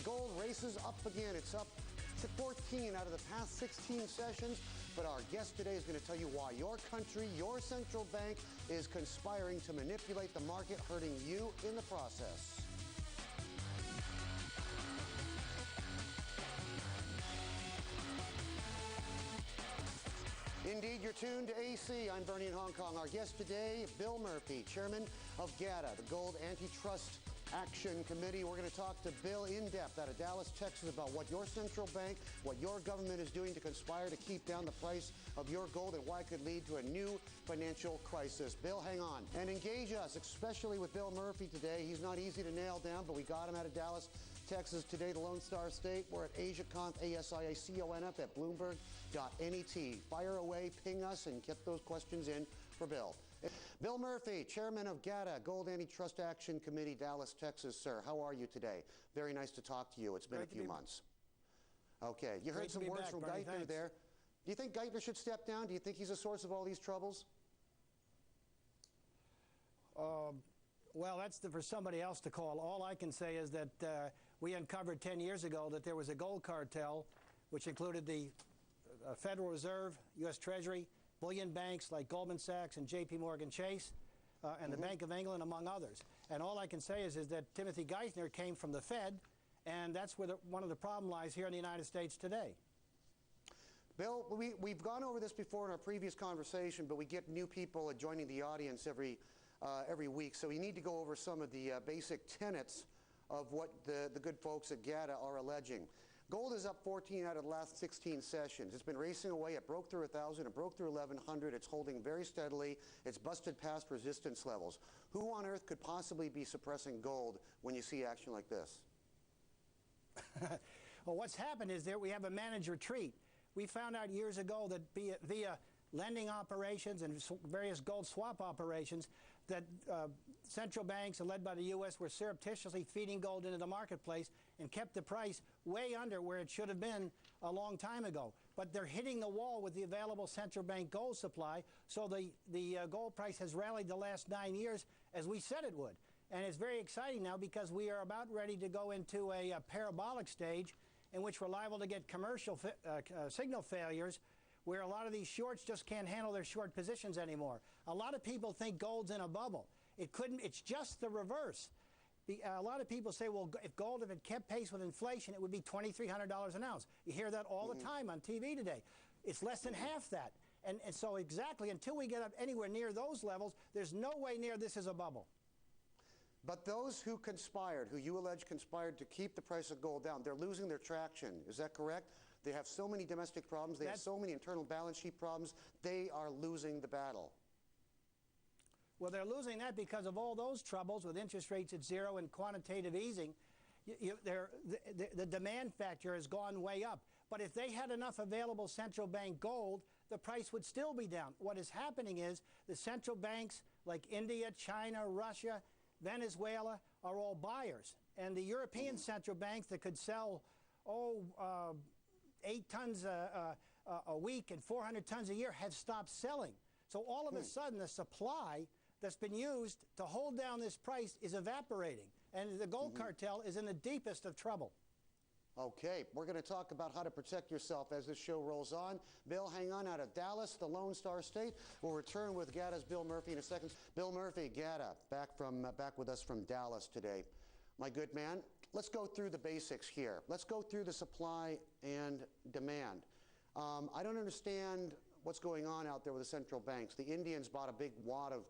And gold races up again. It's up to 14 out of the past 16 sessions. But our guest today is going to tell you why your country, your central bank, is conspiring to manipulate the market, hurting you in the process. Indeed, you're tuned to AC. I'm Bernie in Hong Kong. Our guest today, Bill Murphy, chairman of Gata, the Gold Antitrust Action Committee. We're going to talk to Bill in depth out of Dallas, Texas, about what your central bank, what your government is doing to conspire to keep down the price of your gold and why it could lead to a new financial crisis. Bill, hang on and engage us, especially with Bill Murphy today. He's not easy to nail down, but we got him out of Dallas, Texas today, the Lone Star State. We're at AsiaConf, ASIACONF at Bloomberg.net. Fire away, ping us, and get those questions in for Bill. Bill Murphy, chairman of Gata, Gold Antitrust Action Committee, Dallas, Texas. Sir, how are you today? Very nice to talk to you. It's been a few months. Okay, you heard some words from Geithner there. Do you think Geithner should step down? Do you think he's a source of all these troubles? Well, that's for somebody else to call. All I can say is that we uncovered 10 years ago that there was a gold cartel, which included the Federal Reserve, U.S. Treasury, bullion banks like Goldman Sachs and J.P. Morgan Chase, and the Bank of England, among others. And all I can say is that Timothy Geithner came from the Fed, and that's where one of the problem lies here in the United States today. Bill, we've gone over this before in our previous conversation, but we get new people joining the audience every week, so we need to go over some of the basic tenets of what the good folks at Gata are alleging. Gold is up 14 out of the last 16 sessions. It's been racing away. It broke through 1,000. It broke through 1,100. It's holding very steadily. It's busted past resistance levels. Who on earth could possibly be suppressing gold when you see action like this? Well, what's happened is that we have a managed retreat. We found out years ago that via lending operations and various gold swap operations that central banks, led by the U.S., were surreptitiously feeding gold into the marketplace and kept the price way under where it should have been a long time ago. But they're hitting the wall with the available central bank gold supply, so the gold price has rallied the last 9 years as we said it would. And it's very exciting now because we are about ready to go into a parabolic stage in which we're liable to get commercial signal failures where a lot of these shorts just can't handle their short positions anymore. A lot of people think gold's in a bubble. It's just the reverse. A lot of people say, well, if it kept pace with inflation, it would be $2,300 an ounce. You hear that all the time on TV today. It's less than half that. And so exactly, until we get up anywhere near those levels, there's no way near this is a bubble. But those who conspired, who you allege conspired to keep the price of gold down, they're losing their traction. Is that correct? They have so many domestic problems. They have so many internal balance sheet problems. They are losing the battle. Well, they're losing that because of all those troubles with interest rates at zero and quantitative easing. The demand factor has gone way up. But if they had enough available central bank gold, the price would still be down. What is happening is the central banks like India, China, Russia, Venezuela are all buyers. And the European central banks that could sell, 8 tons a week and 400 tons a year have stopped selling. So all of a sudden, the supply that's been used to hold down this price is evaporating. And the gold cartel is in the deepest of trouble. Okay, we're going to talk about how to protect yourself as this show rolls on. Bill, hang on, out of Dallas, the Lone Star State. We'll return with Gata's Bill Murphy in a second. Bill Murphy, Gata, back with us from Dallas today. My good man, let's go through the basics here. Let's go through the supply and demand. I don't understand what's going on out there with the central banks. The Indians bought a big wad of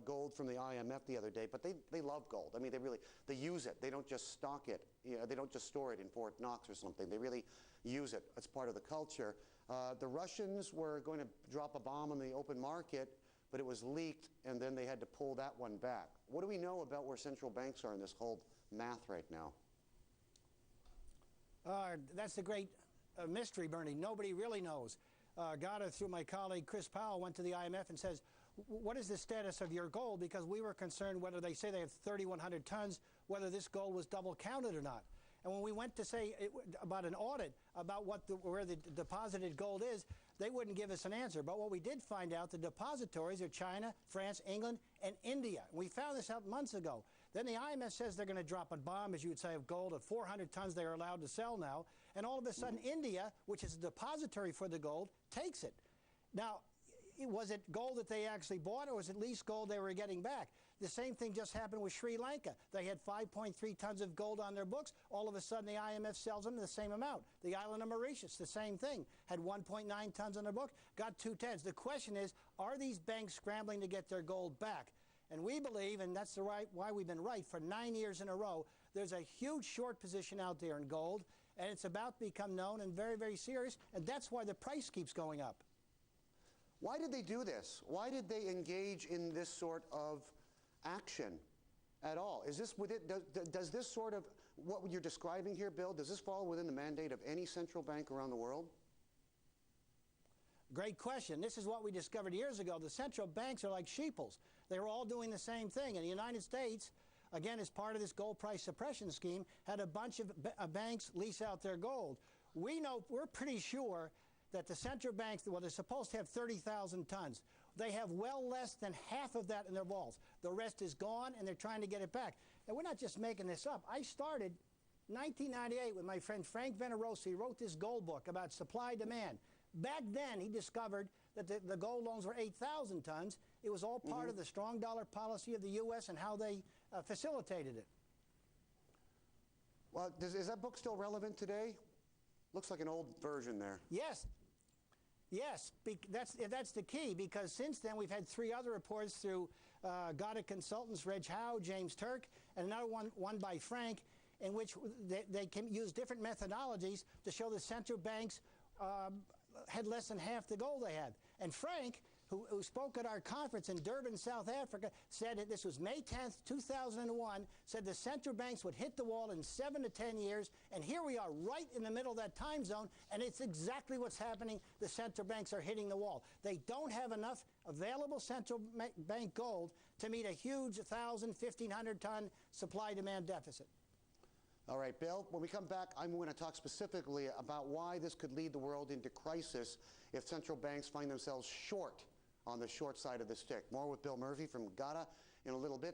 gold from the IMF the other day, but they love gold. I mean, they use it. They don't just stock it. You know, they don't just store it in Fort Knox or something. They really use it. It's part of the culture. The Russians were going to drop a bomb on the open market, but it was leaked, and then they had to pull that one back. What do we know about where central banks are in this whole math right now? That's the great mystery, Bernie. Nobody really knows. Gata, through my colleague Chris Powell, went to the IMF and says, what is the status of your gold? Because we were concerned whether they say they have 3,100 tons, whether this gold was double counted or not. And when we went to say about an audit about where the deposited gold is, they wouldn't give us an answer. But what we did find out, the depositories are China, France, England, and India. We found this out months ago. Then the IMF says they're going to drop a bomb, as you would say, of gold of 400 tons they are allowed to sell now. And all of a sudden, India, which is a depository for the gold, takes it. Now, was it gold that they actually bought, or was it leased gold they were getting back? The same thing just happened with Sri Lanka. They had 5.3 tons of gold on their books. All of a sudden, the IMF sells them the same amount. The island of Mauritius, the same thing. Had 1.9 tons on their book, got 2 tons. The question is, are these banks scrambling to get their gold back? And we believe, and that's why we've been right for 9 years in a row, there's a huge short position out there in gold, and it's about to become known and very, very serious, and that's why the price keeps going up. Why did they do this? Why did they engage in this sort of action at all? Is this within, does this sort of, what you're describing here, Bill, does this fall within the mandate of any central bank around the world? Great question. This is what we discovered years ago. The central banks are like sheeples. They were all doing the same thing. And the United States, again, as part of this gold price suppression scheme, had a bunch of banks lease out their gold. We know, we're pretty sure that the central banks, well, they're supposed to have 30,000 tons. They have well less than half of that in their vaults. The rest is gone, and they're trying to get it back. And we're not just making this up. I started 1998 with my friend Frank Venerosi. He wrote this gold book about supply-demand. Back then, he discovered that the gold loans were 8,000 tons. It was all part of the strong dollar policy of the U.S. and how they facilitated it. Well, is that book still relevant today? Looks like an old version there. Yes. Yes, that's the key, because since then we've had 3 other reports through Gata Consultants, Reg Howe, James Turk, and another one by Frank, in which they can use different methodologies to show the central banks had less than half the gold they had. And Frank, who spoke at our conference in Durban, South Africa, said that this was May 10th, 2001, said the central banks would hit the wall in 7 to 10 years, and here we are right in the middle of that time zone, and it's exactly what's happening. The central banks are hitting the wall. They don't have enough available central bank gold to meet a huge 1,000, 1,500 ton supply-demand deficit. All right, Bill, when we come back, I'm going to talk specifically about why this could lead the world into crisis if central banks find themselves short on the short side of the stick. More with Bill Murphy from Gata in a little bit.